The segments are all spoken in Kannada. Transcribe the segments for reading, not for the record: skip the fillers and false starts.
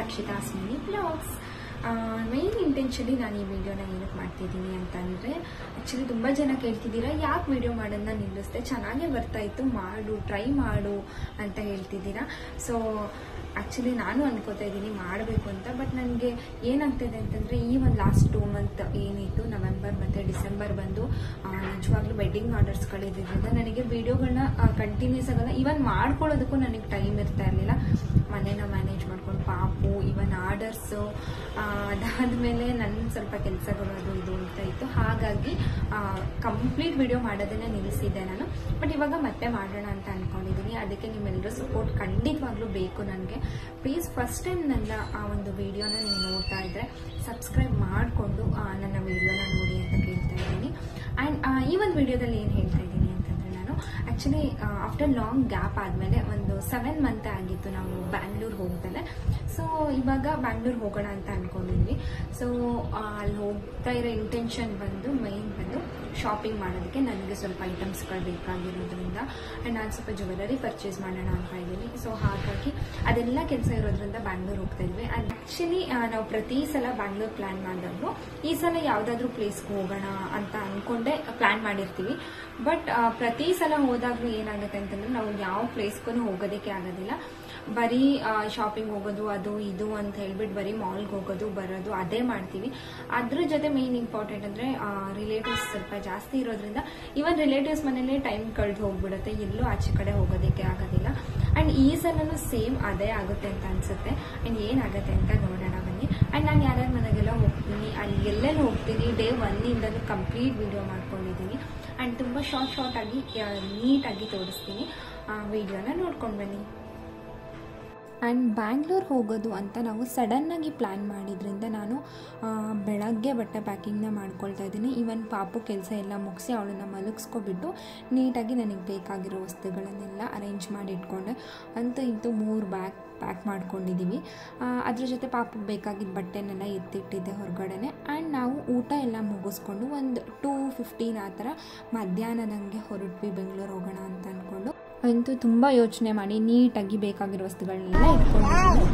ಅಕ್ಷಿತಾಸ್ ಮಿನಿ ಬ್ಲಾಗ್ಸ್. ಮೇನ್ ಇಂಟೆನ್ಷನ್ಲಿ ನಾನು ಈ ವಿಡಿಯೋನ ಏನಕ್ಕೆ ಮಾಡ್ತಿದ್ದೀನಿ ಅಂತಂದರೆ, ಆ್ಯಕ್ಚುಲಿ ತುಂಬ ಜನ ಕೇಳ್ತಿದ್ದೀರಾ ಯಾಕೆ ವಿಡಿಯೋ ಮಾಡೋದನ್ನ ನಿಲ್ಲಿಸ್ದೆ, ಚೆನ್ನಾಗೇ ಬರ್ತಾಯಿತ್ತು, ಮಾಡು, ಟ್ರೈ ಮಾಡು ಅಂತ ಹೇಳ್ತಿದ್ದೀರಾ. ಸೊ ಆ್ಯಕ್ಚುಲಿ ನಾನು ಅನ್ಕೋತಾ ಇದ್ದೀನಿ ಮಾಡಬೇಕು ಅಂತ. ಬಟ್ ನನಗೆ ಏನಾಗ್ತಾಯಿದೆ ಅಂತಂದರೆ, ಈ ಒಂದು ಲಾಸ್ಟ್ 2 ಮಂತ್ ಏನಿತ್ತು, ನವೆಂಬರ್ ಮತ್ತು ಡಿಸೆಂಬರ್ ಬಂದು ನಿಜವಾಗ್ಲೂ ವೆಡ್ಡಿಂಗ್ ಆರ್ಡರ್ಸ್ಗಳಿದ್ದರಿಂದ ನನಗೆ ವೀಡಿಯೋಗಳನ್ನ ಕಂಟಿನ್ಯೂಸ್ ಆಗಲ್ಲ, ಈವನ್ ಮಾಡ್ಕೊಳ್ಳೋದಕ್ಕೂ ನನಗೆ ಟೈಮ್ ಇರ್ತಾ ಇರಲಿಲ್ಲ. ಮನೇನ ಮ್ಯಾನೇಜ್ ಮಾಡ್ಕೊಂಡು ಪಾಪು, ಈವನ್ ಆರ್ಡರ್ಸು, ಅದಾದಮೇಲೆ ನನ್ನ ಸ್ವಲ್ಪ ಕೆಲಸಗಳು ಅದು ಇದು ಅಂತ ಇತ್ತು. ಹಾಗಾಗಿ ಕಂಪ್ಲೀಟ್ ವಿಡಿಯೋ ಮಾಡೋದನ್ನೇ ನಿಲ್ಲಿಸಿದ್ದೆ ನಾನು. ಬಟ್ ಇವಾಗ ಮತ್ತೆ ಮಾಡೋಣ ಅಂತ ಅಂದ್ಕೊಂಡಿದ್ದೀನಿ. ಅದಕ್ಕೆ ನಿಮ್ಮೆಲ್ಲರೂ ಸಪೋರ್ಟ್ ಖಂಡಿತವಾಗ್ಲೂ ಬೇಕು ನನಗೆ. ಪ್ಲೀಸ್ ಫಸ್ಟ್ ಟೈಮ್ ನನ್ನ ಆ ಒಂದು ವಿಡಿಯೋನ ನೀವು ನೋಡ್ತಾ ಇದ್ದರೆ ಸಬ್ಸ್ಕ್ರೈಬ್ ಮಾಡಿಕೊಂಡು ನನ್ನ ವಿಡಿಯೋನ ನೋಡಿ ಅಂತ ಕೇಳ್ತಾ ಇದ್ದೀನಿ. ಆ್ಯಂಡ್ ಈ ಒಂದು ವಿಡಿಯೋದಲ್ಲಿ ಏನು ಹೇಳ್ತಾ ಇದ್ದೀನಿ ಅಂತಂದರೆ, ನಾನು ಆ್ಯಕ್ಚುಲಿ ಆಫ್ಟರ್ ಲಾಂಗ್ ಗ್ಯಾಪ್ ಆದಮೇಲೆ ಒಂದು 7 ಮಂತ್ ಆಗಿತ್ತು ನಾವು ಬ್ಯಾಂಗ್ಳೂರ್ ಹೋಗ್ತೇನೆ. ಸೊ ಇವಾಗ ಬ್ಯಾಂಗ್ಳೂರ್ ಹೋಗೋಣ ಅಂತ ಅಂದ್ಕೊಂಡಿದ್ವಿ. ಸೊ ಅಲ್ಲಿ ಹೋಗ್ತಾ ಇರೋ ಇಂಟೆನ್ಷನ್ ಬಂದು ಮೈನ್ ಬಂದು ಶಾಪಿಂಗ್ ಮಾಡೋದಕ್ಕೆ. ನನಗೆ ಸ್ವಲ್ಪ ಐಟಮ್ಸ್ಗಳು ಬೇಕಾಗಿರೋದ್ರಿಂದ ಆ್ಯಂಡ್ ನಾನು ಸ್ವಲ್ಪ ಜ್ಯುವೆಲರಿ ಪರ್ಚೇಸ್ ಮಾಡೋಣ ಅಂತ ಇದ್ದೀನಿ. ಸೊ ಹಾಗಾಗಿ ಅದೆಲ್ಲ ಕೆಲಸ ಇರೋದ್ರಿಂದ ಬ್ಯಾಂಗ್ಳೂರ್ ಹೋಗ್ತಾ ಇದ್ವಿ. ಆ್ಯಂಡ್ ಆ್ಯಕ್ಚುಲಿ ನಾವು ಪ್ರತಿ ಸಲ ಬ್ಯಾಂಗ್ಳೂರ್ ಪ್ಲ್ಯಾನ್ ಮಾಡಿದಾಗಲೂ ಈ ಸಲ ಯಾವುದಾದ್ರೂ ಪ್ಲೇಸ್ಗೆ ಹೋಗೋಣ ಅಂತ ಅಂದ್ಕೊಂಡೆ ಪ್ಲ್ಯಾನ್ ಮಾಡಿರ್ತೀವಿ. ಬಟ್ ಪ್ರತಿ ಸಲ ಹೋದಾಗಲೂ ಏನಾಗುತ್ತೆ ಅಂತಂದ್ರೆ, ನಾವು ಯಾವ ಪ್ಲೇಸ್ಗೂ ಹೋಗೋದಕ್ಕೆ ಆಗೋದಿಲ್ಲ. ಬರೀ ಶಾಪಿಂಗ್ ಹೋಗೋದು, ಅದು ಇದು ಅಂತ ಹೇಳ್ಬಿಟ್ಟು ಬರೀ ಮಾಲ್ಗೆ ಹೋಗೋದು ಬರೋದು ಅದೇ ಮಾಡ್ತೀವಿ. ಅದ್ರ ಜೊತೆ ಮೇನ್ ಇಂಪಾರ್ಟೆಂಟ್ ಅಂದರೆ ರಿಲೇಟಿವ್ಸ್ ಸ್ವಲ್ಪ ಜಾಸ್ತಿ ಇರೋದ್ರಿಂದ ಈವನ್ ರಿಲೇಟಿವ್ಸ್ ಮನೇಲಿ ಟೈಮ್ ಕಳೆದು ಹೋಗ್ಬಿಡುತ್ತೆ, ಎಲ್ಲೂ ಆಚೆ ಕಡೆ ಹೋಗೋದಕ್ಕೆ ಆಗೋದಿಲ್ಲ. ಆ್ಯಂಡ್ ಈ ಸಲನೂ ಸೇಮ್ ಅದೇ ಆಗುತ್ತೆ ಅಂತ ಅನಿಸುತ್ತೆ. ಆ್ಯಂಡ್ ಏನಾಗುತ್ತೆ ಅಂತ ನೋಡೋಣ ಬನ್ನಿ. ಆ್ಯಂಡ್ ನಾನು ಯಾರ್ಯಾರ ಮನೆಗೆಲ್ಲ ಹೋಗ್ತೀನಿ, ಅಲ್ಲಿ ಎಲ್ಲೆಲ್ಲಿ ಹೋಗ್ತೀನಿ, ಡೇ 1ಇಂದಲೂ ಕಂಪ್ಲೀಟ್ ವಿಡಿಯೋ ಮಾಡ್ಕೊಂಡಿದ್ದೀನಿ. ಆ್ಯಂಡ್ ತುಂಬ ಶಾರ್ಟ್ ಆಗಿ ನೀಟಾಗಿ ತೋರಿಸ್ತೀನಿ. ವಿಡಿಯೋನ ನೋಡ್ಕೊಂಡು ಬನ್ನಿ. ಆ್ಯಂಡ್ ಬ್ಯಾಂಗ್ಳೂರ್ ಹೋಗೋದು ಅಂತ ನಾವು ಸಡನ್ನಾಗಿ ಪ್ಲ್ಯಾನ್ ಮಾಡಿದ್ರಿಂದ ನಾನು ಬೆಳಗ್ಗೆ ಬಟ್ಟೆ ಪ್ಯಾಕಿಂಗ್ನ ಮಾಡ್ಕೊಳ್ತಾ ಇದ್ದೀನಿ. ಈವನ್ ಪಾಪು ಕೆಲಸ ಎಲ್ಲ ಮುಗಿಸಿ ಅವಳನ್ನು ಮಲಗಿಸ್ಕೊಬಿಟ್ಟು ನೀಟಾಗಿ ನನಗೆ ಬೇಕಾಗಿರೋ ವಸ್ತುಗಳನ್ನೆಲ್ಲ ಅರೇಂಜ್ ಮಾಡಿ ಇಟ್ಕೊಂಡೆ. ಅಂತೂ ಇಂತೂ 3 ಬ್ಯಾಗ್ ಪ್ಯಾಕ್ ಮಾಡ್ಕೊಂಡಿದ್ದೀವಿ. ಅದ್ರ ಜೊತೆ ಪಾಪು ಬೇಕಾಗಿದ್ದ ಬಟ್ಟೆನೆಲ್ಲ ಎತ್ತಿಟ್ಟಿದ್ದೆ ಹೊರಗಡೆನೆ. ಆ್ಯಂಡ್ ನಾವು ಊಟ ಎಲ್ಲ ಮುಗಿಸ್ಕೊಂಡು ಒಂದು 2:15 ಆ ಥರ ಮಧ್ಯಾಹ್ನದಂಗೆ ಹೊರಟ್ವಿ ಬೆಂಗಳೂರು ಹೋಗೋಣ ಅಂತ ಅಂದ್ಕೊಂಡು. ಅಂತೂ ತುಂಬ ಯೋಚನೆ ಮಾಡಿ ನೀಟಾಗಿ ಬೇಕಾಗಿರೋ ವಸ್ತುಗಳನ್ನೆಲ್ಲ ಇಟ್ಕೊಂಡಿದ್ದೀನಿ.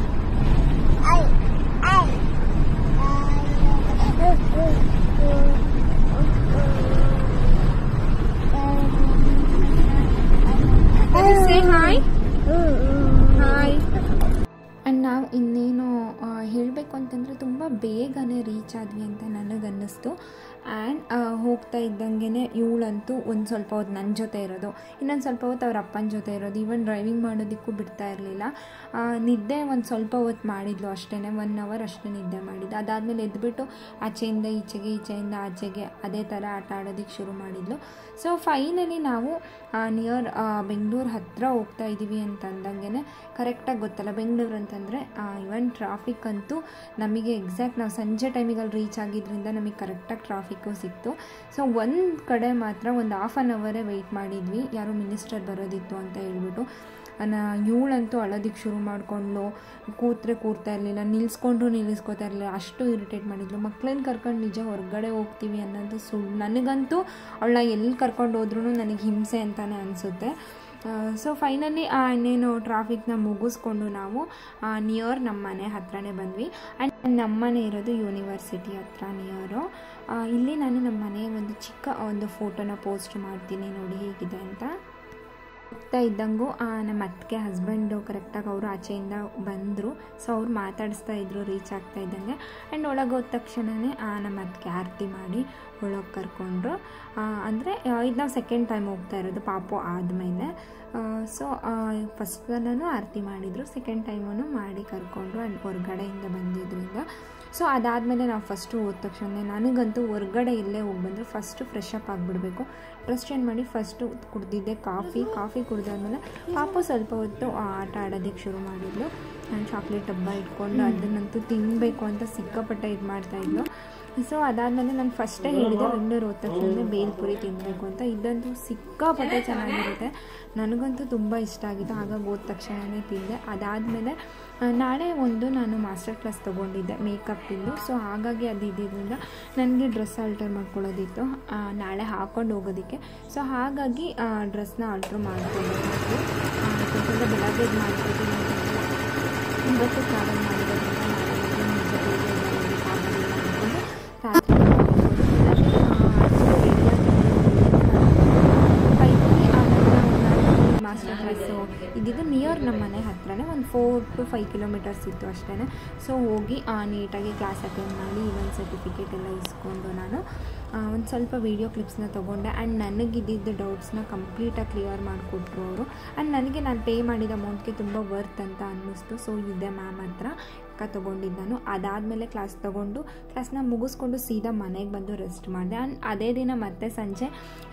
ಆ್ಯಂಡ್ ನಾವು ಇನ್ನೇನು ಹೇಳಬೇಕು ಅಂತಂದರೆ, ತುಂಬ ಬೇಗನೆ ರೀಚ್ ಆದ್ವಿ ಅಂತ ನನಗನ್ನಿಸ್ತು. ಆ್ಯಂಡ್ ಹೋಗ್ತಾ ಇದ್ದಂಗೆ ಇವಳಂತೂ ಒಂದು ಸ್ವಲ್ಪ ಹೊತ್ತು ನನ್ನ ಜೊತೆ ಇರೋದು, ಇನ್ನೊಂದು ಸ್ವಲ್ಪ ಹೊತ್ತು ಅವ್ರ ಅಪ್ಪನ ಜೊತೆ ಇರೋದು. ಈವನ್ ಡ್ರೈವಿಂಗ್ ಮಾಡೋದಕ್ಕೂ ಬಿಡ್ತಾ ಇರಲಿಲ್ಲ. ನಿದ್ದೆ ಒಂದು ಸ್ವಲ್ಪ ಹೊತ್ತು ಮಾಡಿದ್ಲು ಅಷ್ಟೇ, 1 ಅವರ್ ಅಷ್ಟೇ ನಿದ್ದೆ ಮಾಡಿದ್ದು. ಅದಾದಮೇಲೆ ಎದ್ಬಿಟ್ಟು ಆಚೆಯಿಂದ ಈಚೆಗೆ, ಈಚೆಯಿಂದ ಆಚೆಗೆ ಅದೇ ಥರ ಆಟ ಆಡೋದಕ್ಕೆ ಶುರು ಮಾಡಿದ್ಲು. ಸೊ ಫೈನಲಿ ನಾವು ನಿಯರ್ ಬೆಂಗಳೂರು ಹತ್ತಿರ ಹೋಗ್ತಾ ಇದ್ದೀವಿ ಅಂತ ಅಂದಂಗೆ ಕರೆಕ್ಟಾಗಿ ಗೊತ್ತಲ್ಲ ಬೆಂಗಳೂರು ಅಂತಂದರೆ. ಇವನ್ ಟ್ರಾಫಿಕ್ ಅಂತೂ ನಮಗೆ ಎಕ್ಸಾಕ್ಟ್ ನಾವು ಸಂಜೆ ಟೈಮಿಗೆ ಅಲ್ಲಿ ರೀಚ್ ಆಗಿದ್ದರಿಂದ ನಮಗೆ ಕರೆಕ್ಟಾಗಿ ಟ್ರಾಫಿಕ್ಕು ಸಿಕ್ತು. ಸೊ ಒಂದು ಕಡೆ ಮಾತ್ರ ಒಂದು 1/2 ಅವರೇ ವೆಯ್ಟ್ ಮಾಡಿದ್ವಿ, ಯಾರೋ ಮಿನಿಸ್ಟರ್ ಬರೋದಿತ್ತು ಅಂತ ಹೇಳ್ಬಿಟ್ಟು. ಇವಳಂತೂ ಅಳೋದಕ್ಕೆ ಶುರು ಮಾಡಿಕೊಂಡ್ಲು, ಕೂರ್ತಾ ಇರಲಿಲ್ಲ, ನಿಲ್ಲಿಸ್ಕೋತಾ ಇರಲಿಲ್ಲ, ಅಷ್ಟು ಇರಿಟೇಟ್ ಮಾಡಿದ್ಲು. ಮಕ್ಕಳನ್ನ ಕರ್ಕೊಂಡು ನಿಜ ಹೊರಗಡೆ ಹೋಗ್ತೀವಿ ಅನ್ನೋದು ಸುಳ್ಳು. ನನಗಂತೂ ಅವಳನ್ನ ಎಲ್ಲಿ ಕರ್ಕೊಂಡು ಹೋದ್ರೂ ನನಗೆ ಹಿಂಸೆ ಅಂತಲೇ ಅನಿಸುತ್ತೆ. ಸೊ ಫೈನಲಿ ಇನ್ನೇನು ಟ್ರಾಫಿಕ್ನ ಮುಗಿಸ್ಕೊಂಡು ನಾವು ನಿಯರ್ ನಮ್ಮ ಮನೆ ಹತ್ರನೇ ಬಂದ್ವಿ. ಆ್ಯಂಡ್ ನಮ್ಮ ಮನೆ ಇರೋದು ಯೂನಿವರ್ಸಿಟಿ ಹತ್ರ ನಿಯರು. ಇಲ್ಲಿ ನಾನು ನಮ್ಮ ಮನೆಯ ಒಂದು ಚಿಕ್ಕ ಒಂದು ಫೋಟೋನ ಪೋಸ್ಟ್ ಮಾಡ್ತೀನಿ, ನೋಡಿ ಹೇಗಿದೆ ಅಂತ. ಹೋಗ್ತಾ ಇದ್ದಂಗೂ ನಮ್ಮ ಅತ್ತಿಗೆ ಹಸ್ಬೆಂಡು ಕರೆಕ್ಟಾಗಿ ಅವರು ಆಚೆಯಿಂದ ಬಂದರು. ಸೊ ಅವ್ರು ಮಾತಾಡಿಸ್ತಾ ಇದ್ರು ರೀಚ್ ಆಗ್ತಾ ಇದ್ದಂಗೆ. ಆ್ಯಂಡ್ ಒಳಗೆ ಹೋದ ತಕ್ಷಣವೇ ನಮ್ಮ ಅತ್ತಿಗೆ ಆರತಿ ಮಾಡಿ ಒಳಗೆ ಕರ್ಕೊಂಡ್ರು. ಅಂದರೆ ಇದು ನಾವು ಸೆಕೆಂಡ್ ಟೈಮ್ ಹೋಗ್ತಾ ಇರೋದು ಪಾಪು ಆದಮೇಲೆ. ಸೊ ಫಸ್ಟ್ ಸಲನೂ ಆರತಿ ಮಾಡಿದರು, ಸೆಕೆಂಡ್ ಟೈಮೂ ಮಾಡಿ ಕರ್ಕೊಂಡ್ರು. ಆ್ಯಂಡ್ ಹೊರಗಡೆಯಿಂದ ಬಂದಿದ್ದರಿಂದ. ಸೊ ಅದಾದಮೇಲೆ ನಾವು ಫಸ್ಟು ಹೋದ ತಕ್ಷಣ ನನಗಂತೂ ಹೊರಗಡೆ ಎಲ್ಲೇ ಹೋಗಿ ಬಂದರೆ ಫಸ್ಟು ಫ್ರೆಶ್ ಅಪ್ ಆಗಿಬಿಡಬೇಕು. ಡ್ರೆಸ್ ಚೇಂಜ್ ಮಾಡಿ ಫಸ್ಟು ಕುಡ್ದಿದ್ದೆ ಕಾಫಿ ಕುಡ್ದಾದ್ಮೇಲೆ ಪಾಪು ಸ್ವಲ್ಪ ಹೊತ್ತು ಆಟ ಆಡೋದಕ್ಕೆ ಶುರು ಮಾಡಿದ್ಲು. ನಾನು ಚಾಕ್ಲೇಟ್ ಡಬ್ಬ ಇಟ್ಕೊಂಡು ಅದನ್ನಂತೂ ತಿನ್ನಬೇಕು ಅಂತ ಸಿಕ್ಕಾಪಟ್ಟೆ ಇದು ಮಾಡ್ತಾಯಿದ್ಲು. ಸೊ ಅದಾದಮೇಲೆ ನಾನು ಫಸ್ಟೇ ಹೇಳಿದೆ ಬೆಂಗಳೂರು ಹೋದ ತಕ್ಷಣ ಬೇಲ್ಪುರಿ ತಿನ್ನಬೇಕು ಅಂತ. ಇದಂತೂ ಸಿಕ್ಕಾಪಟ್ಟೆ ಚೆನ್ನಾಗಿರುತ್ತೆ, ನನಗಂತೂ ತುಂಬ ಇಷ್ಟ ಆಗಿತ್ತು. ಹಾಗಾಗಿ ಹೋದ ತಕ್ಷಣವೇ ತಿಂದೆ. ಅದಾದಮೇಲೆ ನಾಳೆ ಒಂದು ನಾನು ಮಾಸ್ಟರ್ ಕ್ಲಾಸ್ ತೊಗೊಂಡಿದ್ದೆ ಮೇಕಪ್ಪಿಂದು. ಸೊ ಹಾಗಾಗಿ ಅದು ಇದ್ದಿದ್ದರಿಂದ ನನಗೆ ಡ್ರೆಸ್ ಆಲ್ಟರ್ ಮಾಡ್ಕೊಳ್ಳೋದಿತ್ತು ನಾಳೆ ಹಾಕ್ಕೊಂಡು ಹೋಗೋದಕ್ಕೆ. ಸೊ ಹಾಗಾಗಿ ಡ್ರೆಸ್ನ ಆಲ್ಟ್ರ್ ಮಾಡ್ಕೊಂಡಿದ್ದು ಬೆಳಗ್ಗೆ ಮಾಡ್ಕೊತೀನಿ. ಇವತ್ತು ಟ್ರಾವೆಲ್ ಮಾಡಿರೋದ್ರಿಂದ ನಿಯರ್ ನಮ್ಮ ಮನೆ ಹತ್ರನೇ ಒಂದು 4 to 5 ಕಿಲೋಮೀಟರ್ಸ್ ಇತ್ತು ಅಷ್ಟೇ. ಸೊ ಹೋಗಿ ನೀಟಾಗಿ ಕ್ಲಾಸ್ ಅಟೆಂಡ್ ಮಾಡಿ ಈವೆಂಟ್ ಸರ್ಟಿಫಿಕೇಟ್ ಎಲ್ಲ ಇಸ್ಕೊಂಡು ನಾನು ಒಂದು ಸ್ವಲ್ಪ ವೀಡಿಯೋ ಕ್ಲಿಪ್ಸ್ನ ತೊಗೊಂಡೆ. ಆ್ಯಂಡ್ ನನಗಿದ್ದಿದ್ದ ಡೌಟ್ಸ್ನ ಕಂಪ್ಲೀಟಾಗಿ ಕ್ಲಿಯರ್ ಮಾಡಿಕೊಟ್ರು ಅವರು. ಆ್ಯಂಡ್ ನನಗೆ ನಾನು ಪೇ ಮಾಡಿದ ಅಮೌಂಟ್ಗೆ ತುಂಬ ವರ್ತ್ ಅಂತ ಅನ್ನಿಸ್ತು. ಸೊ ಇದೆ ಮ್ಯಾಮ್ ಹತ್ರ ತೊಗೊಂಡಿದ್ದು ನಾನು. ಅದಾದಮೇಲೆ ಕ್ಲಾಸ್ ತೊಗೊಂಡು ಕ್ಲಾಸ್ನ ಮುಗಿಸ್ಕೊಂಡು ಸೀದಾ ಮನೆಗೆ ಬಂದು ರೆಸ್ಟ್ ಮಾಡಿದೆ. ಆ್ಯಂಡ್ ಅದೇ ದಿನ ಮತ್ತೆ ಸಂಜೆ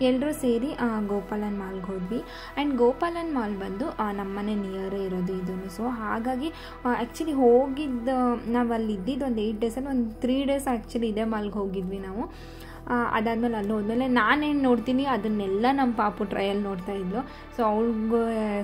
ಎಲ್ಲರೂ ಸೇರಿ ಗೋಪಾಲನ್ ಮಾಲ್ಗೆ ಹೋದ್ವಿ. ಆ್ಯಂಡ್ ಗೋಪಾಲನ್ ಮಾಲ್ ಬಂದು ನಮ್ಮನೆ ನಿಯರೇ ಇರೋದು ಇದೂ. ಸೊ ಹಾಗಾಗಿ ಆ್ಯಕ್ಚುಲಿ ಹೋಗಿದ್ದು ನಾವು ಅಲ್ಲಿ ಇದ್ದಿದ್ದು ಒಂದು 8 ಡೇಸಲ್ಲಿ ಒಂದು 3 ಡೇಸ್ ಆ್ಯಕ್ಚುಲಿ ಇದೇ ಮಾಲ್ಗೆ ಹೋಗಿದ್ವಿ ನಾವು. ಅದಾದಮೇಲೆ ಅಲ್ಲಿ ಹೋದ್ಮೇಲೆ ನಾನೇನು ನೋಡ್ತೀನಿ ಅದನ್ನೆಲ್ಲ ನಮ್ಮ ಪಾಪು ಟ್ರಯಲ್ ನೋಡ್ತಾ ಇದ್ಲು. ಸೊ ಅವಳಿಗೂ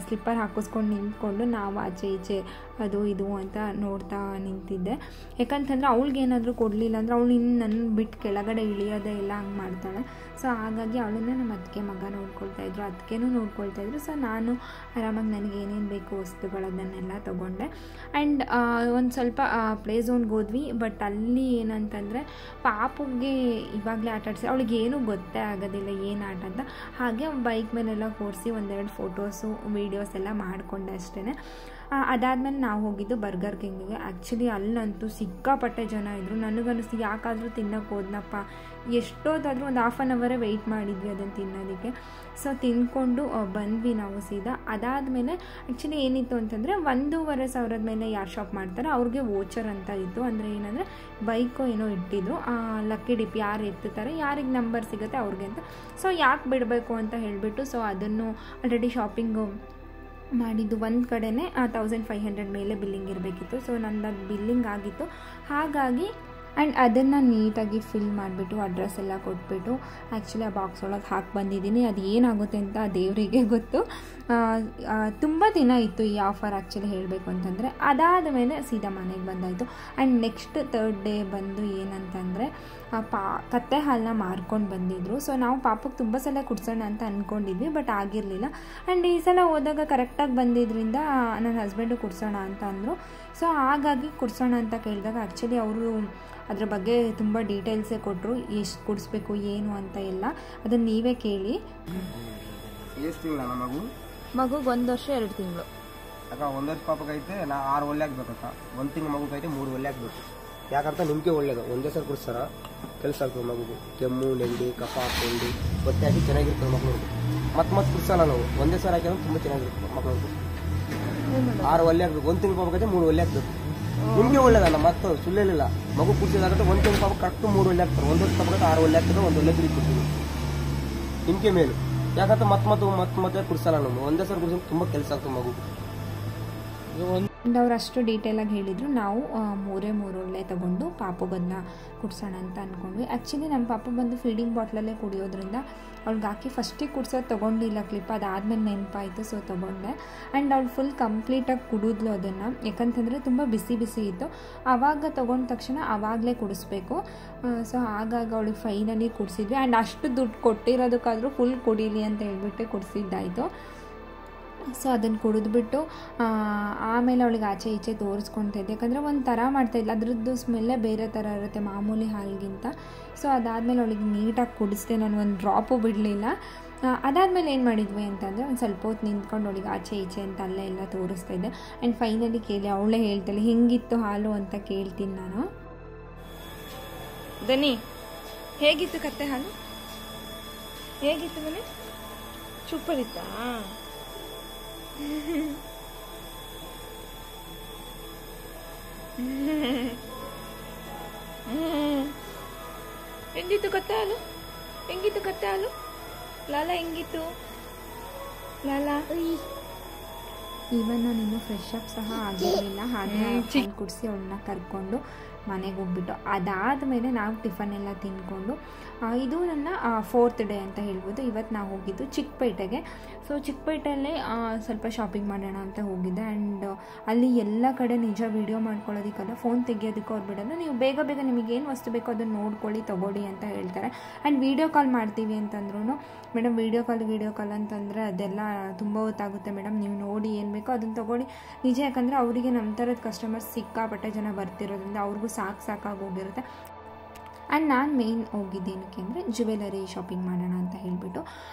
ಸ್ಲಿಪ್ಪರ್ ಹಾಕಿಸ್ಕೊಂಡು ನಿಂತ್ಕೊಂಡು ನಾವು ಆಚೆ ಈಚೆ ಅದು ಇದು ಅಂತ ನೋಡ್ತಾ ನಿಂತಿದ್ದೆ. ಯಾಕಂತಂದರೆ ಅವಳಿಗೇನಾದರೂ ಕೊಡಲಿಲ್ಲ ಅಂದರೆ ಅವಳು ಇನ್ನು ನನ್ನ ಬಿಟ್ಟು ಕೆಳಗಡೆ ಇಳಿಯೋದೇ ಇಲ್ಲ, ಹಂಗೆ ಮಾಡ್ತಾಳೆ. ಸೊ ಹಾಗಾಗಿ ಅವಳನ್ನೇ ನಮ್ಮ ಅದಕ್ಕೆ ಮಗ ನೋಡ್ಕೊಳ್ತಾಯಿದ್ರು, ಅದಕ್ಕೇನೂ ನೋಡ್ಕೊಳ್ತಾಯಿದ್ರು. ಸೊ ನಾನು ಆರಾಮಾಗಿ ನನಗೆ ಏನೇನು ಬೇಕು ವಸ್ತುಗಳನ್ನೆಲ್ಲ ತೊಗೊಂಡೆ. ಆ್ಯಂಡ್ ಒಂದು ಸ್ವಲ್ಪ ಪ್ಲೇ ಝೋನ್ಗೆ ಹೋದ್ವಿ. ಬಟ್ ಅಲ್ಲಿ ಏನಂತಂದರೆ ಪಾಪುಗೆ ಇವಾಗಲೇ ಆಟ ಆಡಿಸಿ ಅವಳಿಗೆ ಏನೂ ಗೊತ್ತೇ ಆಗೋದಿಲ್ಲ ಏನು ಆಟ ಅಂತ. ಹಾಗೆ ಬೈಕ್ ಮೇಲೆಲ್ಲ ಕೂರಿಸಿ ಒಂದೆರಡು ಫೋಟೋಸು ವೀಡಿಯೋಸ್ ಎಲ್ಲ ಮಾಡಿಕೊಂಡೆ ಅಷ್ಟೇ. ಅದಾದಮೇಲೆ ನಾವು ಹೋಗಿದ್ದು ಬರ್ಗರ್ ಕಿಂಗಿಗೆ. ಆ್ಯಕ್ಚುಲಿ ಅಲ್ಲಂತೂ ಸಿಕ್ಕಾಪಟ್ಟೆ ಜನ ಇದ್ದರು. ನನಗನ್ನಿಸ್ತು ಯಾಕಾದರೂ ತಿನ್ನೋಕೆ ಹೋದ್ನಪ್ಪ, ಎಷ್ಟೊತ್ತಾದರೂ ಒಂದು ಹಾಫ್ ಆನ್ ಅವರೇ ವೆಯ್ಟ್ ಮಾಡಿದ್ವಿ ಅದನ್ನು ತಿನ್ನೋದಕ್ಕೆ. ಸೊ ತಿಂದ್ಕೊಂಡು ಬಂದ್ವಿ ನಾವು ಸೀದಾ. ಅದಾದಮೇಲೆ ಆ್ಯಕ್ಚುಲಿ ಏನಿತ್ತು ಅಂತಂದರೆ 1,500 ಮೇಲೆ ಯಾರು ಶಾಪ್ ಮಾಡ್ತಾರೆ ಅವ್ರಿಗೆ ವೋಚರ್ ಅಂತ ಇತ್ತು. ಅಂದರೆ ಏನಂದರೆ ಬೈಕೋ ಏನೋ ಇಟ್ಟಿದ್ರು, ಲಕ್ಕಿ ಡಿಪ್ ಯಾರು ಎತ್ತುತ್ತಾರೆ ಯಾರಿಗೆ ನಂಬರ್ ಸಿಗುತ್ತೆ ಅವ್ರಿಗೆ ಅಂತ. ಸೊ ಯಾಕೆ ಬಿಡಬೇಕು ಅಂತ ಹೇಳಿಬಿಟ್ಟು ಸೊ ಅದನ್ನು ಆಲ್ರೆಡಿ ಶಾಪಿಂಗು ಮಾಡಿದ್ದು ಒಂದು ಕಡೆನೇ 1,500 ಮೇಲೆ ಬಿಲ್ಲಿಂಗ್ ಇರಬೇಕಿತ್ತು. ಸೊ ನಂದು ಬಿಲ್ಲಿಂಗ್ ಆಗಿತ್ತು. ಹಾಗಾಗಿ ಆ್ಯಂಡ್ ಅದನ್ನು ನೀಟಾಗಿ ಫಿಲ್ ಮಾಡಿಬಿಟ್ಟು ಅಡ್ರೆಸ್ ಎಲ್ಲ ಕೊಟ್ಬಿಟ್ಟು ಆ್ಯಕ್ಚುಲಿ ಆ ಬಾಕ್ಸ್ ಒಳಗೆ ಹಾಕಿ ಬಂದಿದ್ದೀನಿ. ಅದು ಏನಾಗುತ್ತೆ ಅಂತ ದೇವರಿಗೆ ಗೊತ್ತು. ತುಂಬ ದಿನ ಇತ್ತು ಈ ಆಫರ್ ಆ್ಯಕ್ಚುಲಿ ಹೇಳಬೇಕು ಅಂತಂದರೆ. ಅದಾದ ಮೇಲೆ ಸೀದಾ ಮನೆಗೆ ಬಂದಾಯಿತು. ಆ್ಯಂಡ್ ನೆಕ್ಸ್ಟ್ 3rd ಡೇ ಬಂದು ಏನಂತಂದರೆ ಕತ್ತೆ ಹಾಲನ್ನ ಮಾರ್ಕೊಂಡು ಬಂದಿದ್ರು. ಸೊ ನಾವು ಪಾಪಕ್ಕೆ ತುಂಬ ಸಲ ಕುಡ್ಸೋಣ ಅಂತ ಅಂದ್ಕೊಂಡಿದ್ವಿ, ಬಟ್ ಆಗಿರಲಿಲ್ಲ. ಆ್ಯಂಡ್ ಈ ಸಲ ಹೋದಾಗ ಕರೆಕ್ಟಾಗಿ ಬಂದಿದ್ದರಿಂದ ನನ್ನ ಹಸ್ಬೆಂಡು ಕುಡ್ಸೋಣ ಅಂತ ಅಂದರು. ಸೊ ಹಾಗಾಗಿ ಕುಡ್ಸೋಣ ಅಂತ ಕೇಳಿದಾಗ ಆ್ಯಕ್ಚುಲಿ ಅವರು ಅದ್ರ ಬಗ್ಗೆ ತುಂಬ ಡೀಟೇಲ್ಸೇ ಕೊಟ್ಟರು, ಎಷ್ಟು ಕುಡಿಸ್ಬೇಕು ಏನು ಅಂತ ಎಲ್ಲ. ಅದನ್ನು ನೀವೇ ಕೇಳಿ. ಎಷ್ಟು ತಿಂಗಳ ಮಗುಗೆ 1 ವರ್ಷ 2 ತಿಂಗಳು ಅಕ್ಕ. 1 ವರ್ಷ ಪಾಪಕೈತೆ 6 ಒಳ್ಳೆ ಆಗ್ಬೇಕಕ್ಕ. 1 ತಿಂಗಳು ಮಗುಗೈತೆ 3 ಒಳ್ಳೆ ಆಗ್ಬೇಕು. ಯಾಕಂತ ನಿಮ್ಗೆ ಒಳ್ಳೇದು. ಒಂದೇ ಸಲ ಕುಡಿಸ್ತಾರ ಕೆಲಸ ಆಗ್ತದೆ ಮಗುಗೂ. ಕೆಮ್ಮು ನೆಗಡಿ ಕಫ ಹಾಕೊಂಡು ಹೊಟ್ಟೆ ಹಾಕಿ ಚೆನ್ನಾಗಿರ್ತದೆ ಮಕ್ಕಳಿಗೆ. ಮತ್ತೆ ಕುಡಿಸಲ್ಲ ನಾವು. ಒಂದೇ ಸಲ ಹಾಕಿದ್ರೆ ತುಂಬ ಚೆನ್ನಾಗಿರುತ್ತೆ ಮಕ್ಕಳಿಗೆ. 6 ಒಳ್ಳೆ ಆಗ್ಬೇಕು. 1 ತಿಂಗಳು ಪಾಪಕೈತೆ 3 ಒಳ್ಳೆ ಆಗ್ಬೇಕು. ನಿಮ್ಗೆ ಒಳ್ಳೇದಲ್ಲ, ಮತ್ತೆ ಸುಳ್ಳೇಲಿಲ್ಲ. ಮಗು ಕುಡಿಸಿದಾಗತ್ತೆ 1 ತಿಂಗಳು ಪಾಪ ಕರೆಕ್ಟ್ 3 ಒಳ್ಳೆ ಆಗ್ತಾರೆ. 1 ವರ್ಷ ಪಾಪಕೈತೆ 6 ಒಳ್ಳೆ ಆಗ್ತದೆ. 1 ಒಳ್ಳೆ ತಿರುಗಿ ಕೊಡ್ತೀವಿ ನಿಮ್ಗೆ ಮೇಲು. ಯಾಕಂತ ಮತ್ತೆ ಕುಡಿಸಲ್ಲ ನಾವು. ಒಂದೇ ಸಲ ಕುಡಿಸೋದು ತುಂಬ ಕೆಲಸ ಆಗ್ತದೆ ಮಗು. ಅವ್ರು ಅಷ್ಟು ಡೀಟೇಲಾಗಿ ಹೇಳಿದರು. ನಾವು 3 ಒಳ್ಳೆ ತೊಗೊಂಡು ಪಾಪುಗನ್ನ ಕುಡ್ಸೋಣ ಅಂತ ಅಂದ್ಕೊಂಡ್ವಿ. ಆ್ಯಕ್ಚುಲಿ ನಮ್ಮ ಪಾಪು ಬಂದು ಫೀಡಿಂಗ್ ಬಾಟ್ಲಲ್ಲೇ ಕುಡಿಯೋದ್ರಿಂದ ಅವ್ಳಿಗೆ ಹಾಕಿ ಫಸ್ಟಿಗೆ ಕುಡ್ಸೋದು ತೊಗೊಂಡಿಲ್ಲ ಕ್ಲಿಪ್. ಅದಾದಮೇಲೆ ನೆನಪಾಯಿತು, ಸೊ ತೊಗೊಂಡೆ. ಆ್ಯಂಡ್ ಅವ್ಳು ಫುಲ್ ಕಂಪ್ಲೀಟಾಗಿ ಕುಡಿದ್ಲು ಅದನ್ನು. ಯಾಕಂತಂದರೆ ತುಂಬ ಬಿಸಿ ಇತ್ತು. ಆವಾಗ ತೊಗೊಂಡ ತಕ್ಷಣ ಆವಾಗಲೇ ಕುಡಿಸ್ಬೇಕು. ಸೊ ಹಾಗಾಗಿ ಅವಳಿಗೆ ಫೈನಲಿ ಕುಡಿಸಿದ್ವಿ. ಆ್ಯಂಡ್ ಅಷ್ಟು ದುಡ್ಡು ಕೊಟ್ಟಿರೋದಕ್ಕಾದರೂ ಫುಲ್ ಕುಡೀಲಿ ಅಂತ ಹೇಳ್ಬಿಟ್ಟು ಕುಡಿಸಿದ್ದಾಯಿತು. ಸೊ ಅದನ್ನು ಕುಡಿದ್ಬಿಟ್ಟು ಆಮೇಲೆ ಅವಳಿಗೆ ಆಚೆ ಈಚೆ ತೋರಿಸ್ಕೊಳ್ತಾಯಿದ್ದೆ. ಯಾಕಂದರೆ ಒಂದು ಥರ ಮಾಡ್ತಾಯಿದ್ಲು, ಅದ್ರದ್ದು ಸ್ಮೆಲ್ಲೇ ಬೇರೆ ಥರ ಇರುತ್ತೆ ಮಾಮೂಲಿ ಹಾಲಿಗಿಂತ. ಸೊ ಅದಾದಮೇಲೆ ಅವಳಿಗೆ ನೀಟಾಗಿ ಕುಡಿಸ್ದೆ. ನಾನು ಒಂದು ಡ್ರಾಪು ಬಿಡಲಿಲ್ಲ. ಅದಾದಮೇಲೆ ಏನು ಮಾಡಿದ್ವಿ ಅಂತಂದರೆ ಒಂದು ಸ್ವಲ್ಪ ಹೊತ್ತು ನಿಂತ್ಕೊಂಡು ಅವಳಿಗೆ ಆಚೆ ಈಚೆ ಅಂತ ಅಲ್ಲೇ ಎಲ್ಲ ತೋರಿಸ್ತಾ ಇದ್ದೆ. ಆ್ಯಂಡ್ ಫೈನಲಿ ಕೇಳಿ ಅವಳೇ ಹೇಳ್ತಾಳೆ ಹೆಂಗಿತ್ತು ಹಾಲು ಅಂತ ಕೇಳ್ತೀನಿ ನಾನು. ದನಿ ಹೇಗಿತ್ತು ಕತ್ತೆ ಹಾಲು? ಹೇಗಿತ್ತು ಮನೆ? ಸೂಪರ್ ಇತ್ತಾ? ಹೆಂಗಿತ್ತು ಕತ್ತೆ ಹಾಲು? ಹೆಂಗಿತ್ತು ಕತ್ತೆ ಹಾಲು? ಲಾಲಾ ಹೆಂಗಿತ್ತು? ಲಾಲಾ ಈವನ್ ನಾನು ಇನ್ನೂ ಫ್ರೆಶ್ ಅಪ್ ಸಹ ಆಗಿರಲಿಲ್ಲ. ಹಾಗೆ ಕುಡಿಸಿ ಅವಳನ್ನ ಕರ್ಕೊಂಡು ಮನೆಗೆ ಹೋಗ್ಬಿಟ್ಟು ಅದಾದಮೇಲೆ ನಾವು ಟಿಫನ್ ಎಲ್ಲ ತಿಂದ್ಕೊಂಡು ಇದು ನನ್ನ 4th ಡೇ ಅಂತ ಹೇಳ್ಬೋದು. ಇವತ್ತು ನಾವು ಹೋಗಿದ್ದು ಚಿಕ್ಕಪೇಟೆಗೆ. ಸೊ ಚಿಕ್ಕಪೇಟೆಯಲ್ಲೇ ಸ್ವಲ್ಪ ಶಾಪಿಂಗ್ ಮಾಡೋಣ ಅಂತ ಹೋಗಿದ್ದೆ. ಆ್ಯಂಡ್ ಅಲ್ಲಿ ಎಲ್ಲ ಕಡೆ ನಿಜ ವೀಡಿಯೋ ಮಾಡ್ಕೊಳ್ಳೋದಕ್ಕಲ್ಲ, ಫೋನ್ ತೆಗಿಯೋದಕ್ಕೂ ಅವ್ರು ಬಿಡೋಲ್ಲ. ನೀವು ಬೇಗ ನಿಮಗೇನು ವಸ್ತು ಬೇಕೋ ಅದನ್ನು ನೋಡ್ಕೊಳ್ಳಿ ತೊಗೊಳ್ಳಿ ಅಂತ ಹೇಳ್ತಾರೆ. ಆ್ಯಂಡ್ ವೀಡಿಯೋ ಕಾಲ್ ಮಾಡ್ತೀವಿ ಅಂತಂದ್ರೂ ಮೇಡಮ್ ವೀಡಿಯೋ ಕಾಲ್ ಅಂತಂದರೆ ಅದೆಲ್ಲ ತುಂಬ ಹೊತ್ತಾಗುತ್ತೆ ಮೇಡಮ್, ನೀವು ನೋಡಿ ಏನು ಬೇಕೋ ಅದನ್ನು ತೊಗೊಳ್ಳಿ ನಿಜ. ಯಾಕಂದರೆ ಅವರಿಗೆ ನಮ್ಮ ಥರದ ಕಸ್ಟಮರ್ಸ್ ಸಿಕ್ಕಾಪಟ್ಟೆ ಜನ ಬರ್ತಿರೋದ್ರಿಂದ ಅವ್ರಿಗೂ ಸಾಕಾಗೋಗಿರುತ್ತೆ. ಆ್ಯಂಡ್ ನಾನು ಮೇಯ್ನ್ ಹೋಗಿದ್ದೇನಕ್ಕೆ ಅಂದರೆ ಜ್ಯುವೆಲರಿ ಶಾಪಿಂಗ್ ಮಾಡೋಣ ಅಂತ ಹೇಳಿಬಿಟ್ಟು.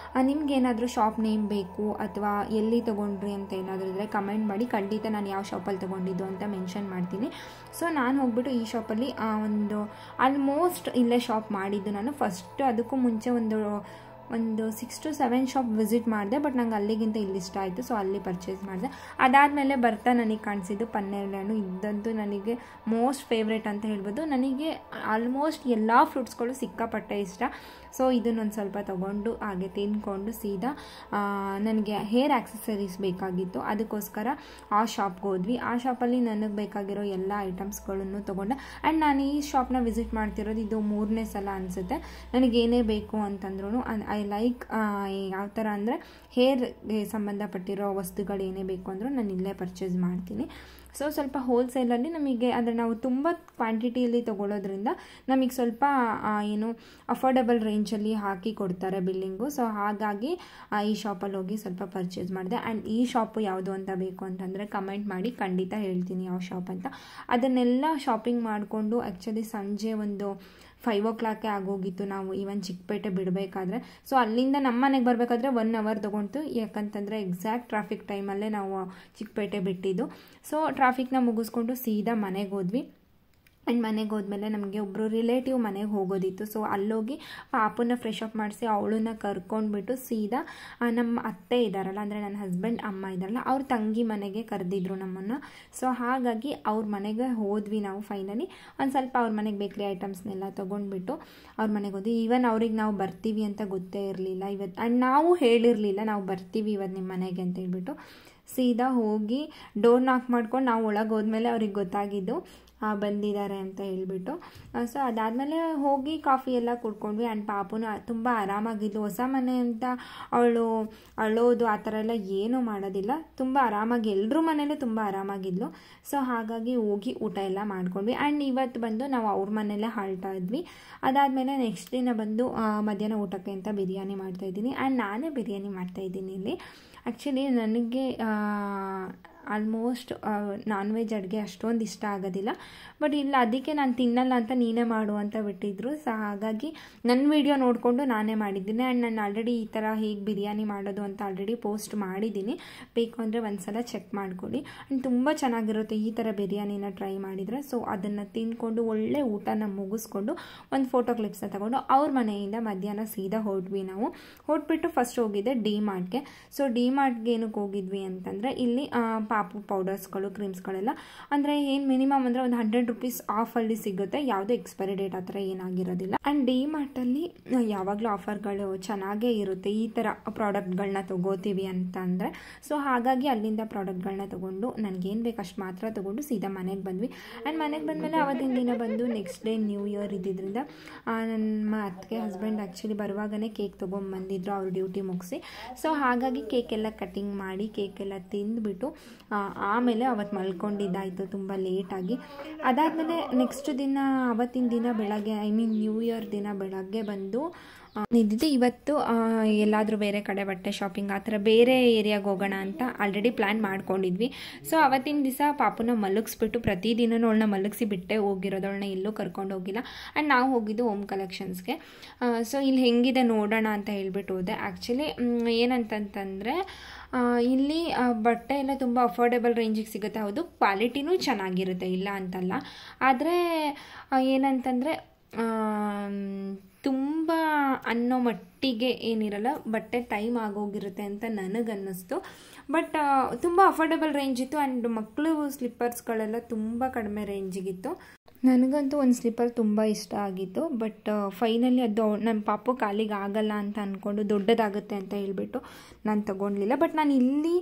ನಿಮ್ಗೇನಾದರೂ ಶಾಪ್ ನೇಮ್ ಬೇಕು ಅಥವಾ ಎಲ್ಲಿ ತೊಗೊಂಡ್ರಿ ಅಂತ ಏನಾದರೂ ಇದ್ದರೆ ಕಮೆಂಟ್ ಮಾಡಿ, ಖಂಡಿತ ನಾನು ಯಾವ ಶಾಪಲ್ಲಿ ತೊಗೊಂಡಿದ್ದು ಅಂತ ಮೆನ್ಷನ್ ಮಾಡ್ತೀನಿ. ಸೊ ನಾನು ಹೋಗ್ಬಿಟ್ಟು ಈ ಶಾಪಲ್ಲಿ ಆಲ್ಮೋಸ್ಟ್ ಇಲ್ಲೇ ಶಾಪ್ ಮಾಡಿದ್ದು ನಾನು. ಫಸ್ಟ್ ಅದಕ್ಕೂ ಮುಂಚೆ ಒಂದು 6 to 7 ಶಾಪ್ ವಿಸಿಟ್ ಮಾಡಿದೆ, ಬಟ್ ನಂಗೆ ಅಲ್ಲಿಗಿಂತ ಇಲ್ಲಿ ಇಷ್ಟ ಆಯಿತು, ಸೊ ಅಲ್ಲಿ ಪರ್ಚೇಸ್ ಮಾಡಿದೆ. ಅದಾದಮೇಲೆ ಬರ್ತಾ ನನಗೆ ಕಾಣಿಸಿದ್ದು ಪನ್ನೇರಳೆ ಹಣ್ಣು. ಇದಂತೂ ನನಗೆ ಮೋಸ್ಟ್ ಫೇವ್ರೇಟ್ ಅಂತ ಹೇಳ್ಬೋದು. ನನಗೆ ಆಲ್ಮೋಸ್ಟ್ ಎಲ್ಲ ಫ್ರೂಟ್ಸ್ಗಳು ಸಿಕ್ಕಾಪಟ್ಟೆ ಇಷ್ಟ. ಸೊ ಇದನ್ನೊಂದು ಸ್ವಲ್ಪ ತೊಗೊಂಡು ಹಾಗೆ ತಿಂದ್ಕೊಂಡು ಸೀದಾ ನನಗೆ ಹೇರ್ ಆಕ್ಸೆಸರೀಸ್ ಬೇಕಾಗಿತ್ತು, ಅದಕ್ಕೋಸ್ಕರ ಆ ಶಾಪ್ಗೆ ಹೋದ್ವಿ. ಆ ಶಾಪಲ್ಲಿ ನನಗೆ ಬೇಕಾಗಿರೋ ಎಲ್ಲ ಐಟಮ್ಸ್ಗಳನ್ನು ತೊಗೊಂಡೆ. ಆ್ಯಂಡ್ ನಾನು ಈ ಶಾಪ್ನ ವಿಸಿಟ್ ಮಾಡ್ತಿರೋದು ಇದು 3ನೇ ಸಲ ಅನಿಸುತ್ತೆ. ನನಗೇನೇ ಬೇಕು ಅಂತಂದ್ರೂ ಐ ಲೈಕ್ ಯಾವ ಥರ ಅಂದರೆ ಹೇರ್ಗೆ ಸಂಬಂಧಪಟ್ಟಿರೋ ವಸ್ತುಗಳು ಏನೇ ಬೇಕು ಅಂದರೂ ನಾನು ಇಲ್ಲೇ ಪರ್ಚೇಸ್ ಮಾಡ್ತೀನಿ. ಸೊ ಸ್ವಲ್ಪ ಹೋಲ್ಸೇಲಲ್ಲಿ ನಮಗೆ ಅಂದರೆ ನಾವು ತುಂಬ ಕ್ವಾಂಟಿಟಿಯಲ್ಲಿ ತೊಗೊಳ್ಳೋದ್ರಿಂದ ನಮಗೆ ಸ್ವಲ್ಪ ಅಫೋರ್ಡಬಲ್ ರೇಂಜಲ್ಲಿ ಹಾಕಿ ಕೊಡ್ತಾರೆ ಬಿಲ್ಲಿಂಗು. ಸೊ ಹಾಗಾಗಿ ಈ ಶಾಪಲ್ಲಿ ಹೋಗಿ ಸ್ವಲ್ಪ ಪರ್ಚೇಸ್ ಮಾಡಿದೆ. ಆ್ಯಂಡ್ ಈ ಶಾಪು ಯಾವುದು ಅಂತ ಬೇಕು ಅಂತಂದರೆ ಕಮೆಂಟ್ ಮಾಡಿ, ಖಂಡಿತ ಹೇಳ್ತೀನಿ ಯಾವ ಶಾಪ್ ಅಂತ. ಅದನ್ನೆಲ್ಲ ಶಾಪಿಂಗ್ ಮಾಡಿಕೊಂಡು ಆ್ಯಕ್ಚುಲಿ ಸಂಜೆ ಒಂದು 5 o'clock ಆಗೋಗಿತ್ತು ನಾವು ಈವನ್ ಚಿಕ್ಕಪೇಟೆ ಬಿಡಬೇಕಾದ್ರೆ. ಸೊ ಅಲ್ಲಿಂದ ನಮ್ಮ ಮನೆಗೆ ಬರಬೇಕಾದ್ರೆ 1 hour ತೊಗೊಂತು, ಯಾಕಂತಂದರೆ ಎಕ್ಸಾಕ್ಟ್ ಟ್ರಾಫಿಕ್ ಟೈಮಲ್ಲೇ ನಾವು ಚಿಕ್ಕಪೇಟೆ ಬಿಟ್ಟಿದ್ದು. ಸೊ ಟ್ರಾಫಿಕ್ನ ಮುಗಿಸ್ಕೊಂಡು ಸೀದಾ ಮನೆಗೆ ಹೋದ್ವಿ. ಆ್ಯಂಡ್ ಮನೆಗೆ ಹೋದ್ಮೇಲೆ ನಮಗೆ ಒಬ್ಬರು ರಿಲೇಟಿವ್ ಮನೆಗೆ ಹೋಗೋದಿತ್ತು. ಸೊ ಅಲ್ಲೋಗಿ ಪಾಪನ್ನ ಫ್ರೆಶ್ ಅಪ್ ಮಾಡಿಸಿ ಅವಳನ್ನ ಕರ್ಕೊಂಡ್ಬಿಟ್ಟು ಸೀದಾ ನಮ್ಮ ಅತ್ತೆ ಇದ್ದಾರಲ್ಲ, ಅಂದರೆ ನನ್ನ ಹಸ್ಬೆಂಡ್ ಅಮ್ಮ ಇದ್ದಾರಲ್ಲ, ಅವ್ರ ತಂಗಿ ಮನೆಗೆ ಕರೆದಿದ್ರು ನಮ್ಮನ್ನು. ಸೊ ಹಾಗಾಗಿ ಅವ್ರ ಮನೆಗೆ ಹೋದ್ವಿ ನಾವು. ಫೈನಲಿ ಒಂದು ಸ್ವಲ್ಪ ಅವ್ರ ಮನೆಗೆ ಬೇಕ್ರಿ ಐಟಮ್ಸ್ನೆಲ್ಲ ತೊಗೊಂಡ್ಬಿಟ್ಟು ಅವ್ರ ಮನೆಗೆ ಹೋದ್ವಿ. ಈವನ್ ಅವ್ರಿಗೆ ನಾವು ಬರ್ತೀವಿ ಅಂತ ಗೊತ್ತೇ ಇರಲಿಲ್ಲ ಇವತ್ತು. ಆ್ಯಂಡ್ ನಾವು ಹೇಳಿರಲಿಲ್ಲ ನಾವು ಬರ್ತೀವಿ ಇವತ್ತು ನಿಮ್ಮ ಮನೆಗೆ ಅಂತ ಹೇಳ್ಬಿಟ್ಟು. ಸೀದಾ ಹೋಗಿ ಡೋರ್ ನಾಕ್ ಮಾಡ್ಕೊಂಡು ನಾವು ಒಳಗೆ ಹೋದ್ಮೇಲೆ ಅವ್ರಿಗೆ ಗೊತ್ತಾಗಿದ್ದು ಬಂದಿದ್ದಾರೆ ಅಂತ ಹೇಳ್ಬಿಟ್ಟು. ಸೊ ಅದಾದಮೇಲೆ ಹೋಗಿ ಕಾಫಿ ಎಲ್ಲ ಕುಡ್ಕೊಂಡ್ವಿ. ಆ್ಯಂಡ್ ಪಾಪುನು ತುಂಬ ಆರಾಮಾಗಿದ್ದು. ಹೊಸ ಮನೆ ಅಂತ ಅವಳು ಅಳೋದು ಆ ಥರ ಎಲ್ಲ ಏನೂ ಮಾಡೋದಿಲ್ಲ, ತುಂಬ ಆರಾಮಾಗಿ ಎಲ್ಲರೂ ಮನೇಲೂ ತುಂಬ ಆರಾಮಾಗಿದ್ಲು. ಸೊ ಹಾಗಾಗಿ ಹೋಗಿ ಊಟ ಎಲ್ಲ ಮಾಡ್ಕೊಂಡ್ವಿ. ಆ್ಯಂಡ್ ಇವತ್ತು ಬಂದು ನಾವು ಅವ್ರ ಮನೆಯಲ್ಲೇ ಹಾಲ್ತಾ ಇದ್ವಿ. ಅದಾದಮೇಲೆ ನೆಕ್ಸ್ಟ್ ದಿನ ಬಂದು ಮಧ್ಯಾಹ್ನ ಊಟಕ್ಕೆ ಅಂತ ಬಿರಿಯಾನಿ ಮಾಡ್ತಾಯಿದ್ದೀನಿ. ಆ್ಯಂಡ್ ನಾನೇ ಬಿರಿಯಾನಿ ಮಾಡ್ತಾಯಿದ್ದೀನಿ ಇಲ್ಲಿ. ಆ್ಯಕ್ಚುಲಿ ನನಗೆ ಆಲ್ಮೋಸ್ಟ್ ನಾನ್ ವೆಜ್ ಅಡುಗೆ ಅಷ್ಟೊಂದು ಇಷ್ಟ ಆಗೋದಿಲ್ಲ, ಬಟ್ ಇಲ್ಲ ಅದಕ್ಕೆ ನಾನು ತಿನ್ನಲ್ಲ ಅಂತ ನೀನೇ ಮಾಡು ಅಂತ ಬಿಟ್ಟಿದ್ರು. ಸೊ ಹಾಗಾಗಿ ನನ್ನ ವಿಡಿಯೋ ನೋಡಿಕೊಂಡು ನಾನೇ ಮಾಡಿದ್ದೀನಿ. ಆ್ಯಂಡ್ ನಾನು ಆಲ್ರೆಡಿ ಈ ಥರ ಹೇಗೆ ಬಿರಿಯಾನಿ ಮಾಡೋದು ಅಂತ ಆಲ್ರೆಡಿ ಪೋಸ್ಟ್ ಮಾಡಿದ್ದೀನಿ, ಬೇಕು ಅಂದರೆ ಒಂದು ಸಲ ಚೆಕ್ ಮಾಡಿಕೊಡಿ. ಆ್ಯಂಡ್ ತುಂಬ ಚೆನ್ನಾಗಿರುತ್ತೆ ಈ ಥರ ಬಿರಿಯಾನಿನ ಟ್ರೈ ಮಾಡಿದರೆ. ಸೊ ಅದನ್ನು ತಿಂದ್ಕೊಂಡು ಒಳ್ಳೆ ಊಟನ ಮುಗಿಸ್ಕೊಂಡು ಒಂದು ಫೋಟೋ ಕ್ಲಿಪ್ಸ್ನ ತಗೊಂಡು ಅವ್ರ ಮನೆಯಿಂದ ಮಧ್ಯಾಹ್ನ ಸೀದಾ ಹೊರಟ್ವಿ ನಾವು. ಹೊರಟ್ಬಿಟ್ಟು ಫಸ್ಟ್ ಹೋಗಿದ್ದೆ ಡಿ ಮಾರ್ಟ್ಗೆ. ಸೊ ಡಿ ಮಾರ್ಟ್ಗೆ ಏನಕ್ಕೆ ಹೋಗಿದ್ವಿ ಅಂತಂದರೆ ಇಲ್ಲಿ ಪಾಪು ಪೌಡರ್ಸ್ಗಳು, ಕ್ರೀಮ್ಸ್ಗಳೆಲ್ಲ ಅಂದರೆ ಏನು ಮಿನಿಮಮ್ ಅಂದರೆ ಒಂದು 100 rupees ಆಫಲ್ಲಿ ಸಿಗುತ್ತೆ, ಯಾವುದೇ ಎಕ್ಸ್ಪೈರಿ ಡೇಟ್ ಆ ಥರ ಏನಾಗಿರೋದಿಲ್ಲ. ಆ್ಯಂಡ್ ಡಿ ಮಾರ್ಟಲ್ಲಿ ಯಾವಾಗಲೂ ಆಫರ್ಗಳು ಚೆನ್ನಾಗೇ ಇರುತ್ತೆ ಈ ಥರ ಪ್ರಾಡಕ್ಟ್ಗಳನ್ನ ತೊಗೋತೀವಿ ಅಂತ ಅಂದರೆ. ಸೊ ಹಾಗಾಗಿ ಅಲ್ಲಿಂದ ಪ್ರಾಡಕ್ಟ್ಗಳನ್ನ ತೊಗೊಂಡು ನನಗೇನು ಬೇಕು ಅಷ್ಟು ಮಾತ್ರ ತೊಗೊಂಡು ಸೀದಾ ಮನೆಗೆ ಬಂದ್ವಿ. ಆ್ಯಂಡ್ ಮನೆಗೆ ಬಂದಮೇಲೆ ಅವತ್ತಿನ ದಿನ ಬಂದು ನೆಕ್ಸ್ಟ್ ಡೇ ನ್ಯೂ ಇಯರ್ ಇದ್ದಿದ್ದರಿಂದ ನಮ್ಮ ಅತ್ತಿಗೆ ಹಸ್ಬೆಂಡ್ ಆ್ಯಕ್ಚುಲಿ ಬರುವಾಗಲೇ ಕೇಕ್ ತೊಗೊಂಬಂದಿದ್ರು ಅವ್ರ ಡ್ಯೂಟಿ ಮುಗಿಸಿ. ಸೊ ಹಾಗಾಗಿ ಕೇಕೆಲ್ಲ ಕಟಿಂಗ್ ಮಾಡಿ ಕೇಕೆಲ್ಲ ತಿಂದುಬಿಟ್ಟು ಆಮೇಲೆ ಅವತ್ತು ಮಲ್ಕೊಂಡಿದ್ದಾಯಿತು ತುಂಬ ಲೇಟಾಗಿ. ಅದಾದಮೇಲೆ ನೆಕ್ಸ್ಟ್ ದಿನ ಅವತ್ತಿನ ದಿನ ಬೆಳಗ್ಗೆ ನ್ಯೂ ಇಯರ್ ದಿನ ಬೆಳಗ್ಗೆ ಬಂದು ನಿಂತಿದ್ದು. ಇವತ್ತು ಎಲ್ಲಾದರೂ ಬೇರೆ ಕಡೆ ಬಟ್ಟೆ ಶಾಪಿಂಗ್ ಆ ಥರ ಬೇರೆ ಏರಿಯಾಗೆ ಹೋಗೋಣ ಅಂತ ಆಲ್ರೆಡಿ ಪ್ಲ್ಯಾನ್ ಮಾಡ್ಕೊಂಡಿದ್ವಿ. ಸೊ ಅವತ್ತಿನ ದಿವಸ ಪಾಪುನ ಮಲಗಿಸ್ಬಿಟ್ಟು ಪ್ರತಿದಿನವೂ ಅವಳನ್ನ ಮಲಗಿಸಿ ಬಿಟ್ಟೆ ಹೋಗಿರೋದು, ಅವಳನ್ನ ಎಲ್ಲೂ ಕರ್ಕೊಂಡು ಹೋಗಿಲ್ಲ. ಆ್ಯಂಡ್ ನಾವು ಹೋಗಿದ್ದು ಹೋಮ್ ಕಲೆಕ್ಷನ್ಸ್ಗೆ. ಸೊ ಇಲ್ಲಿ ಹೆಂಗಿದೆ ನೋಡೋಣ ಅಂತ ಹೇಳ್ಬಿಟ್ಟು ಹೋದೆ. ಆ್ಯಕ್ಚುಲಿ ಏನಂತಂತಂದರೆ ಇಲ್ಲಿ ಬಟ್ಟೆ ಎಲ್ಲ ತುಂಬ ಅಫೋರ್ಡೆಬಲ್ ರೇಂಜಿಗೆ ಸಿಗುತ್ತೆ. ಹೌದು, ಕ್ವಾಲಿಟಿನೂ ಚೆನ್ನಾಗಿರುತ್ತೆ, ಇಲ್ಲ ಅಂತಲ್ಲ. ಆದರೆ ಏನಂತಂದರೆ ತುಂಬ ಅನ್ನೋ ಮಟ್ಟಿಗೆ ಏನಿರಲ್ಲ, ಬಟ್ಟೆ ಟೈಮ್ ಆಗೋಗಿರುತ್ತೆ ಅಂತ ನನಗನ್ನಿಸ್ತು. ಬಟ್ ತುಂಬ ಅಫೋರ್ಡೆಬಲ್ ರೇಂಜ್ ಇತ್ತು. ಆ್ಯಂಡ್ ಮಕ್ಕಳು ಸ್ಲಿಪ್ಪರ್ಸ್ಗಳೆಲ್ಲ ತುಂಬ ಕಡಿಮೆ ರೇಂಜಿಗಿತ್ತು. ನನಗಂತೂ ಒಂದು ಸ್ಲಿಪ್ಪರ್ ತುಂಬ ಇಷ್ಟ ಆಗಿತ್ತು. ಬಟ್ ಫೈನಲಿ ಅದು ನನ್ನ ಪಾಪು ಕಾಲಿಗೆ ಆಗಲ್ಲ ಅಂತ ಅಂದ್ಕೊಂಡು ದೊಡ್ಡದಾಗುತ್ತೆ ಅಂತ ಹೇಳ್ಬಿಟ್ಟು ನಾನು ತೊಗೊಳ್ಲಿಲ್ಲ. ಬಟ್ ನಾನು ಇಲ್ಲಿ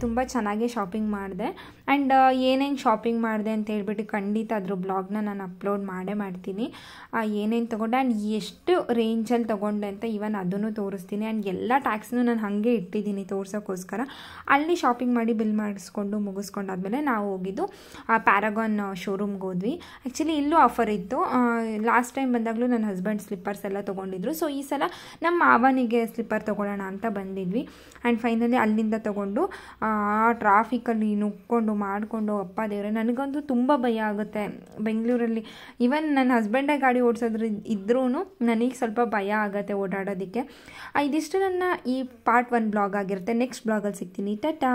ತುಂಬ ಚೆನ್ನಾಗೇ ಶಾಪಿಂಗ್ ಮಾಡಿದೆ. ಆ್ಯಂಡ್ ಏನೇನು ಶಾಪಿಂಗ್ ಮಾಡಿದೆ ಅಂತ ಹೇಳ್ಬಿಟ್ಟು ಖಂಡಿತ ಅದ್ರ ಬ್ಲಾಗ್ನ ನಾನು ಅಪ್ಲೋಡ್ ಮಾಡೇ ಮಾಡ್ತೀನಿ. ಏನೇನು ತೊಗೊಂಡೆ ಆ್ಯಂಡ್ ಎಷ್ಟು ರೇಂಜಲ್ಲಿ ತೊಗೊಂಡೆ ಅಂತ ಇವನ್ ಅದನ್ನು ತೋರಿಸ್ತೀನಿ. ಆ್ಯಂಡ್ ಎಲ್ಲ ಟ್ಯಾಕ್ಸ್ನು ನಾನು ಹಾಗೆ ಇಟ್ಟಿದ್ದೀನಿ ತೋರ್ಸೋಕ್ಕೋಸ್ಕರ. ಅಲ್ಲಿ ಶಾಪಿಂಗ್ ಮಾಡಿ ಬಿಲ್ ಮಾಡಿಸ್ಕೊಂಡು ಮುಗಿಸ್ಕೊಂಡಾದ್ಮೇಲೆ ನಾವು ಹೋಗಿದ್ದು ಪ್ಯಾರಾಗಾನ್ ಶೋರೂಮ್ಗೆ ಹೋದ್ವಿ. ಆ್ಯಕ್ಚುಲಿ ಇಲ್ಲೂ ಆಫರ್ ಇತ್ತು. ಲಾಸ್ಟ್ ಟೈಮ್ ಬಂದಾಗಲೂ ನನ್ನ ಹಸ್ಬೆಂಡ್ ಸ್ಲಿಪ್ಪರ್ಸ್ ಎಲ್ಲ ತೊಗೊಂಡಿದ್ರು. ಸೊ ಈ ಸಲ ನಮ್ಮ ಮಾವನಿಗೆ ಸ್ಲಿಪ್ಪರ್ ತೊಗೊಳ್ಳೋಣ ಅಂತ ಬಂದಿದ್ವಿ. ಆ್ಯಂಡ್ ಫೈನಲಿ ಅಲ್ಲಿಂದ ತೊಗೊಂಡು ಆ ಟ್ರಾಫಿಕಲ್ಲಿ ನುಗ್ಕೊಂಡು ಮಾಡಿಕೊಂಡು ಅಪ್ಪ ದೇವ್ರೆ, ನನಗಂತೂ ತುಂಬ ಭಯ ಆಗುತ್ತೆ ಬೆಂಗಳೂರಲ್ಲಿ. ಈವನ್ ನನ್ನ ಹಸ್ಬೆಂಡೇ ಗಾಡಿ ಓಡಿಸೋದ್ರ ಇದ್ರೂ ನನಗೆ ಸ್ವಲ್ಪ ಭಯ ಆಗುತ್ತೆ ಓಡಾಡೋದಕ್ಕೆ. ಇದಿಷ್ಟು ನನ್ನ ಈ ಪಾರ್ಟ್ 1 ಬ್ಲಾಗ್ ಆಗಿರುತ್ತೆ. ನೆಕ್ಸ್ಟ್ ಬ್ಲಾಗಲ್ಲಿ ಸಿಗ್ತೀನಿ. ಟಾಟಾ.